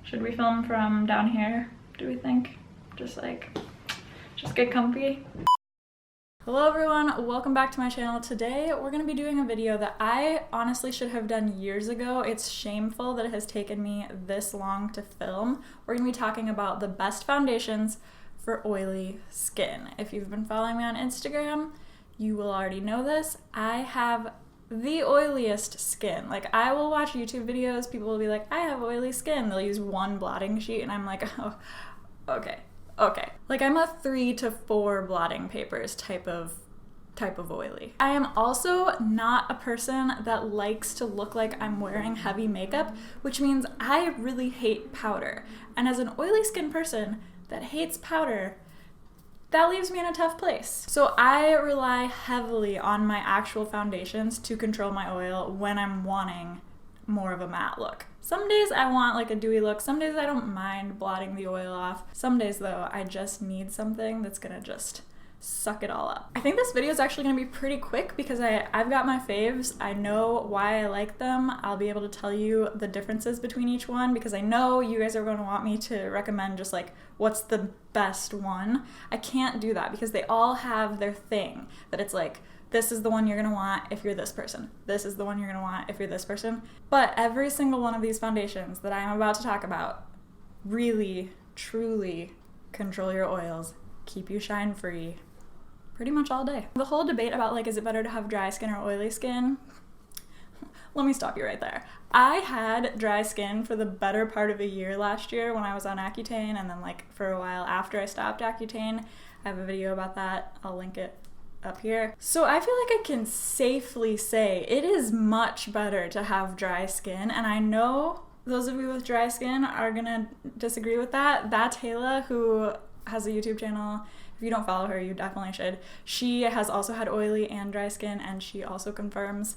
Should we film from down here, do we think? Just get comfy. Hello everyone, welcome back to my channel. Today we're going to be doing a video that I honestly should have done years ago. It's shameful that it has taken me this long to film. We're going to be talking about the best foundations for oily skin. If you've been following me on Instagram, you will already know this. I have the oiliest skin. Like, I will watch YouTube videos, people will be like, I have oily skin. They'll use one blotting sheet and I'm like, oh, okay. Like, I'm a 3 to 4 blotting papers type of oily. I am also not a person that likes to look like I'm wearing heavy makeup, which means I really hate powder. And as an oily skin person that hates powder, that leaves me in a tough place. So I rely heavily on my actual foundations to control my oil when I'm wanting more of a matte look. Some days I want like a dewy look, some days I don't mind blotting the oil off. Some days though, I just need something that's gonna just suck it all up. I think this video is actually gonna be pretty quick because I've got my faves. I know why I like them. I'll be able to tell you the differences between each one because I know you guys are gonna want me to recommend just like what's the best one. I can't do that because they all have their thing that it's like, this is the one you're gonna want if you're this person. This is the one you're gonna want if you're this person. But every single one of these foundations that I'm about to talk about really, truly control your oils, keep you shine free, pretty much all day. The whole debate about like, is it better to have dry skin or oily skin? Let me stop you right there. I had dry skin for the better part of a year last year when I was on Accutane, and then like for a while after I stopped Accutane. I have a video about that. I'll link it up here. So I feel like I can safely say it is much better to have dry skin, and I know those of you with dry skin are gonna disagree with that. That's Taylor, who has a YouTube channel. If you don't follow her, you definitely should. She has also had oily and dry skin, and she also confirms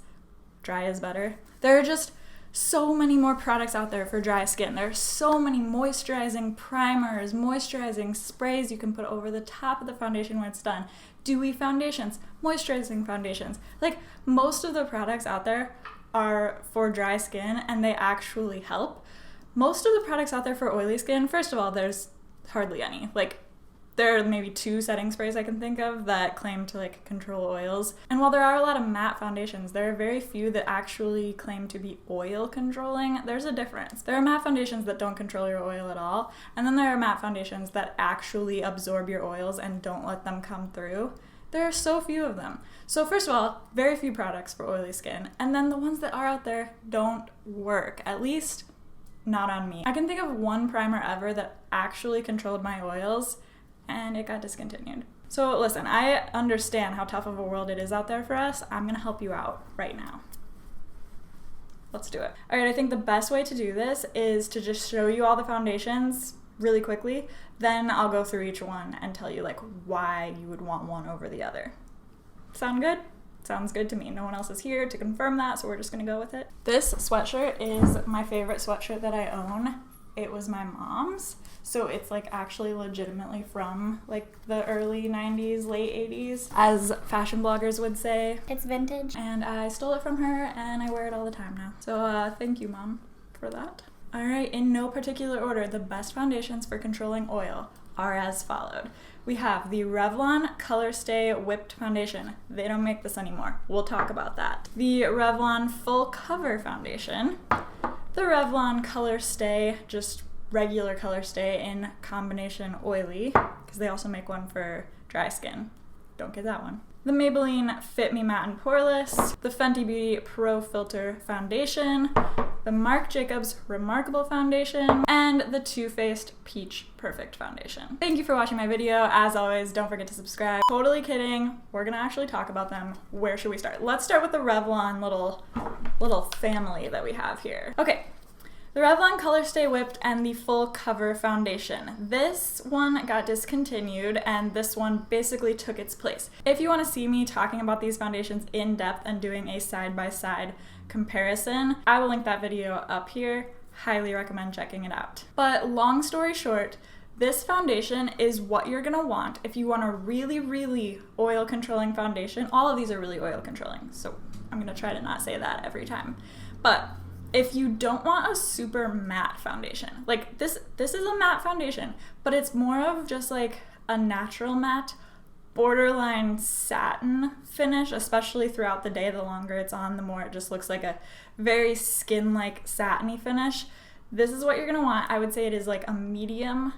dry is better. There are just so many more products out there for dry skin. There are so many moisturizing primers, moisturizing sprays you can put over the top of the foundation when it's done. Dewy foundations, moisturizing foundations. Like, most of the products out there are for dry skin and they actually help. Most of the products out there for oily skin, first of all, there's hardly any. Like, there are maybe 2 setting sprays I can think of that claim to like control oils. And while there are a lot of matte foundations, there are very few that actually claim to be oil controlling. There's a difference. There are matte foundations that don't control your oil at all. And then there are matte foundations that actually absorb your oils and don't let them come through. There are so few of them. So first of all, very few products for oily skin. And then the ones that are out there don't work, at least not on me. I can think of one primer ever that actually controlled my oils, and it got discontinued. So listen, I understand how tough of a world it is out there for us. I'm gonna help you out right now. Let's do it. All right, I think the best way to do this is to just show you all the foundations really quickly. Then I'll go through each one and tell you like why you would want one over the other. Sound good? Sounds good to me. No one else is here to confirm that, so we're just gonna go with it. This sweatshirt is my favorite sweatshirt that I own. It was my mom's, so it's like actually legitimately from like the early 90s, late 80s, as fashion bloggers would say. It's vintage. And I stole it from her and I wear it all the time now. So thank you, Mom, for that. All right, in no particular order, the best foundations for controlling oil are as followed. We have the Revlon Colorstay Whipped Foundation. They don't make this anymore. We'll talk about that. The Revlon Full Cover Foundation. The Revlon Colorstay, just regular Colorstay in combination oily, because they also make one for dry skin. Don't get that one. The Maybelline Fit Me Matte and Poreless, the Fenty Beauty Pro Filt'r Foundation, the Marc Jacobs Remarkable Foundation, and the Too Faced Peach Perfect Foundation. Thank you for watching my video. As always, don't forget to subscribe. Totally kidding. We're gonna actually talk about them. Where should we start? Let's start with the Revlon little family that we have here. Okay. The Revlon Colorstay Whipped and the Full Cover Foundation. This one got discontinued and this one basically took its place. If you want to see me talking about these foundations in depth and doing a side-by-side comparison, I will link that video up here. Highly recommend checking it out. But long story short, this foundation is what you're gonna want if you want a really, really oil controlling foundation. All of these are really oil controlling, so I'm gonna try to not say that every time. But If you don't want a super matte foundation, like this is a matte foundation, but it's more of just like a natural matte, borderline satin finish, especially throughout the day. The longer it's on, the more it just looks like a very skin-like satiny finish. This is what you're gonna want. I would say it is like a medium,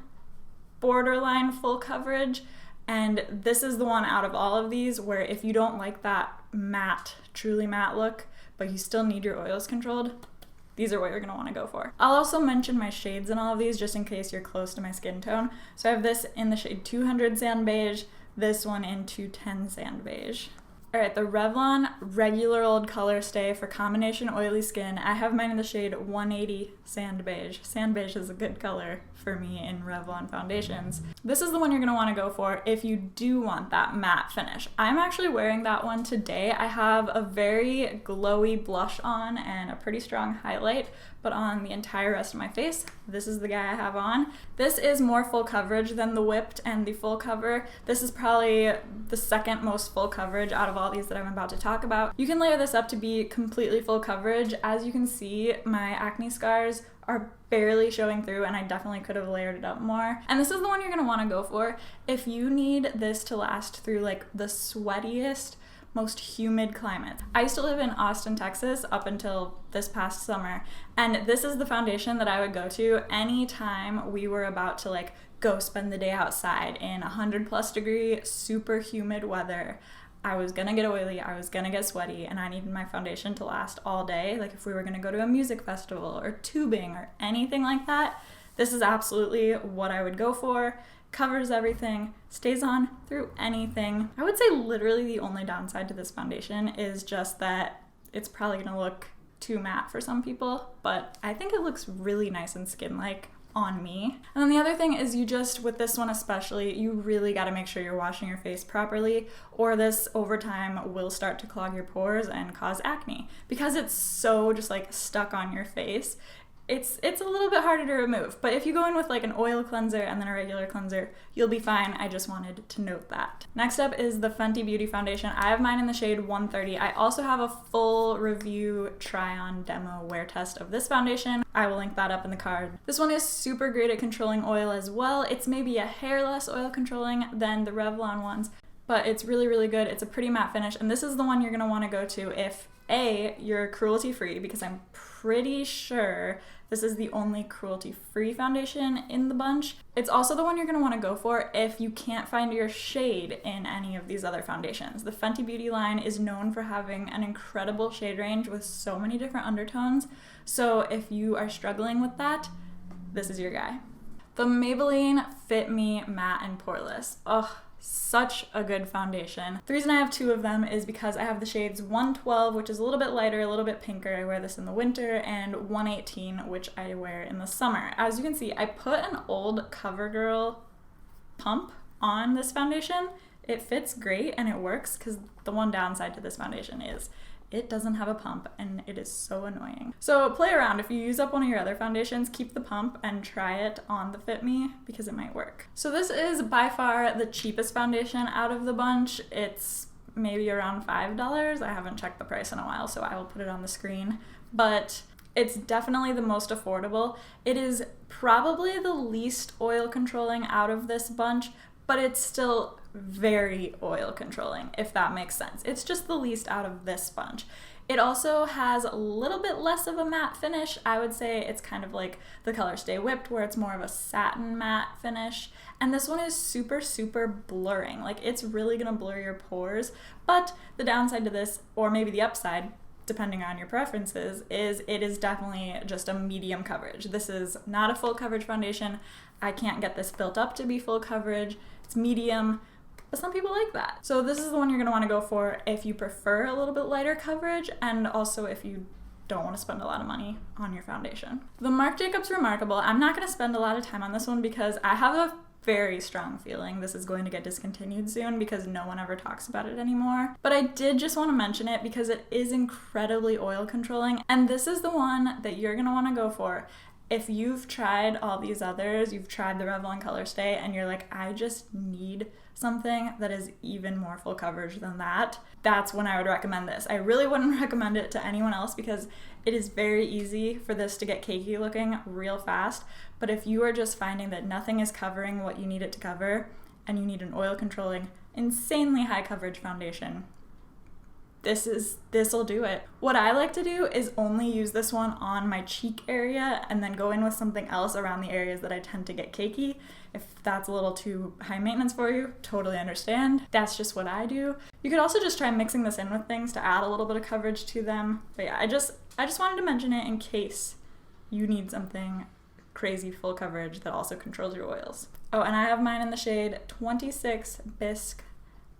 borderline full coverage, and this is the one out of all of these where if you don't like that matte, truly matte look, but you still need your oils controlled, these are what you're gonna wanna go for. I'll also mention my shades in all of these just in case you're close to my skin tone. So I have this in the shade 200 Sand Beige, this one in 210 Sand Beige. All right, the Revlon Regular Old Colorstay for combination oily skin. I have mine in the shade 180 Sand Beige. Sand Beige is a good color for me in Revlon foundations. This is the one you're gonna wanna go for if you do want that matte finish. I'm actually wearing that one today. I have a very glowy blush on and a pretty strong highlight, but on the entire rest of my face, this is the guy I have on. This is more full coverage than the Whipped and the Full Cover. This is probably the second most full coverage out of all these that I'm about to talk about. You can layer this up to be completely full coverage. As you can see, my acne scars are barely showing through, and I definitely could have layered it up more. And this is the one you're gonna wanna go for if you need this to last through like the sweatiest, most humid climates. I used to live in Austin, Texas up until this past summer, and this is the foundation that I would go to anytime we were about to like go spend the day outside in 100+ degree, super humid weather. I was gonna get oily, I was gonna get sweaty, and I needed my foundation to last all day. Like if we were gonna go to a music festival or tubing or anything like that, this is absolutely what I would go for. Covers everything, stays on through anything. I would say literally the only downside to this foundation is just that it's probably gonna look too matte for some people, but I think it looks really nice and skin-like on me. And then the other thing is you just, with this one especially, you really gotta make sure you're washing your face properly, or this over time will start to clog your pores and cause acne. Because it's so just like stuck on your face, it's a little bit harder to remove. But if you go in with like an oil cleanser and then a regular cleanser, you'll be fine. I just wanted to note that. Next up is the Fenty Beauty foundation. I have mine in the shade 130. I also have a full review try-on demo wear test of this foundation. I will link that up in the card. This one is super great at controlling oil as well. It's maybe a hair less oil controlling than the Revlon ones, but it's really, really good. It's a pretty matte finish, and this is the one you're gonna wanna go to if A, you're cruelty-free, because I'm pretty sure this is the only cruelty-free foundation in the bunch. It's also the one you're gonna wanna go for if you can't find your shade in any of these other foundations. The Fenty Beauty line is known for having an incredible shade range with so many different undertones. So if you are struggling with that, this is your guy. The Maybelline Fit Me Matte and Poreless. Ugh. Such a good foundation. The reason I have two of them is because I have the shades 112, which is a little bit lighter, a little bit pinker. I wear this in the winter, and 118, which I wear in the summer. As you can see, I put an old CoverGirl pump on this foundation. It fits great and it works, because the one downside to this foundation is it doesn't have a pump, and it is so annoying. So play around. If you use up one of your other foundations, keep the pump and try it on the Fit Me, because it might work. So this is by far the cheapest foundation out of the bunch. It's maybe around $5. I haven't checked the price in a while, so I will put it on the screen. But it's definitely the most affordable. It is probably the least oil controlling out of this bunch, but it's still very oil controlling, if that makes sense. It's just the least out of this bunch. It also has a little bit less of a matte finish. I would say it's kind of like the Colorstay Whipped, where it's more of a satin matte finish. And this one is super, super blurring. Like, it's really gonna blur your pores. But the downside to this, or maybe the upside, depending on your preferences, is it is definitely just a medium coverage. This is not a full coverage foundation. I can't get this built up to be full coverage. It's medium, but some people like that. So this is the one you're gonna wanna go for if you prefer a little bit lighter coverage, and also if you don't wanna spend a lot of money on your foundation. The Marc Jacobs Remarkable, I'm not gonna spend a lot of time on this one because I have a very strong feeling this is going to get discontinued soon because no one ever talks about it anymore. But I did just want to mention it because it is incredibly oil controlling, and this is the one that you're gonna wanna go for If you've tried all these others, you've tried the Revlon Colorstay, and you're like, I just need something that is even more full coverage than that, that's when I would recommend this. I really wouldn't recommend it to anyone else because it is very easy for this to get cakey looking real fast. But if you are just finding that nothing is covering what you need it to cover, and you need an oil controlling, insanely high coverage foundation, this'll do it. What I like to do is only use this one on my cheek area and then go in with something else around the areas that I tend to get cakey. If that's a little too high maintenance for you, totally understand. That's just what I do. You could also just try mixing this in with things to add a little bit of coverage to them. But yeah, I just wanted to mention it in case you need something crazy full coverage that also controls your oils. Oh, and I have mine in the shade 26 Bisque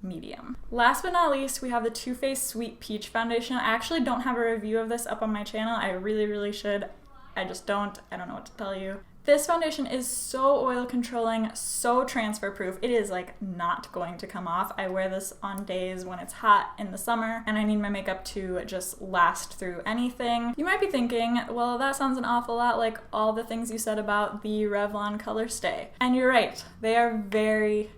Medium. Last but not least, we have the Too Faced Sweet Peach Foundation. I actually don't have a review of this up on my channel. I really should. I just don't. I don't know what to tell you. This foundation is so oil controlling, so transfer proof. It is like not going to come off. I wear this on days when it's hot in the summer and I need my makeup to just last through anything. You might be thinking, well, that sounds an awful lot like all the things you said about the Revlon Colorstay. And you're right. They are very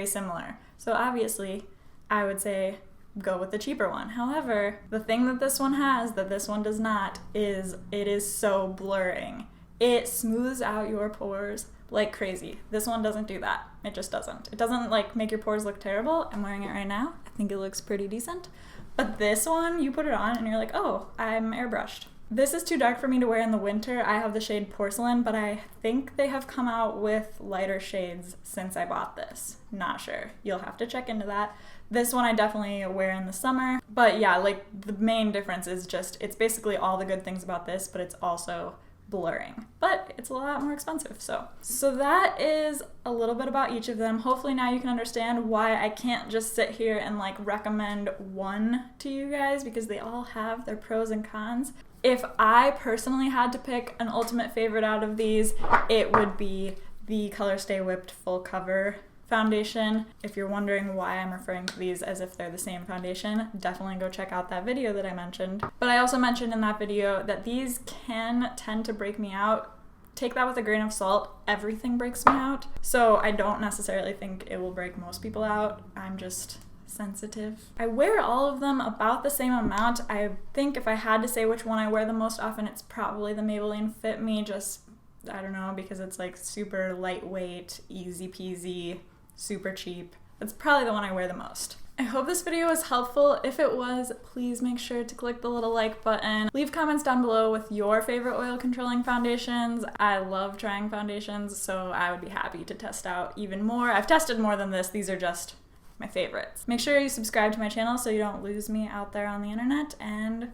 similar. So obviously, I would say go with the cheaper one. However, the thing that this one has that this one does not is it is so blurring. It smooths out your pores like crazy. This one doesn't do that. It just doesn't. It doesn't like make your pores look terrible. I'm wearing it right now. I think it looks pretty decent. But this one, you put it on and you're like, oh, I'm airbrushed. This is too dark for me to wear in the winter. I have the shade Porcelain, but I think they have come out with lighter shades since I bought this. Not sure. You'll have to check into that. This one I definitely wear in the summer. But yeah, like the main difference is just, it's basically all the good things about this, but it's also blurring. But it's a lot more expensive, so that is a little bit about each of them. Hopefully now you can understand why I can't just sit here and like recommend one to you guys because they all have their pros and cons. If I personally had to pick an ultimate favorite out of these, it would be the Colorstay Whipped Full Cover foundation. If you're wondering why I'm referring to these as if they're the same foundation, definitely go check out that video that I mentioned. But I also mentioned in that video that these can tend to break me out. Take that with a grain of salt. Everything breaks me out. So I don't necessarily think it will break most people out. I'm just sensitive. I wear all of them about the same amount. I think if I had to say which one I wear the most often, it's probably the Maybelline Fit Me. Just, I don't know, because it's like super lightweight, easy peasy, super cheap. It's probably the one I wear the most. I hope this video was helpful. If it was, please make sure to click the little like button. Leave comments down below with your favorite oil controlling foundations. I love trying foundations, so I would be happy to test out even more. I've tested more than this. These are just my favorites. Make sure you subscribe to my channel so you don't lose me out there on the internet, and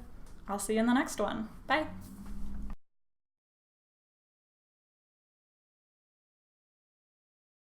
I'll see you in the next one. Bye!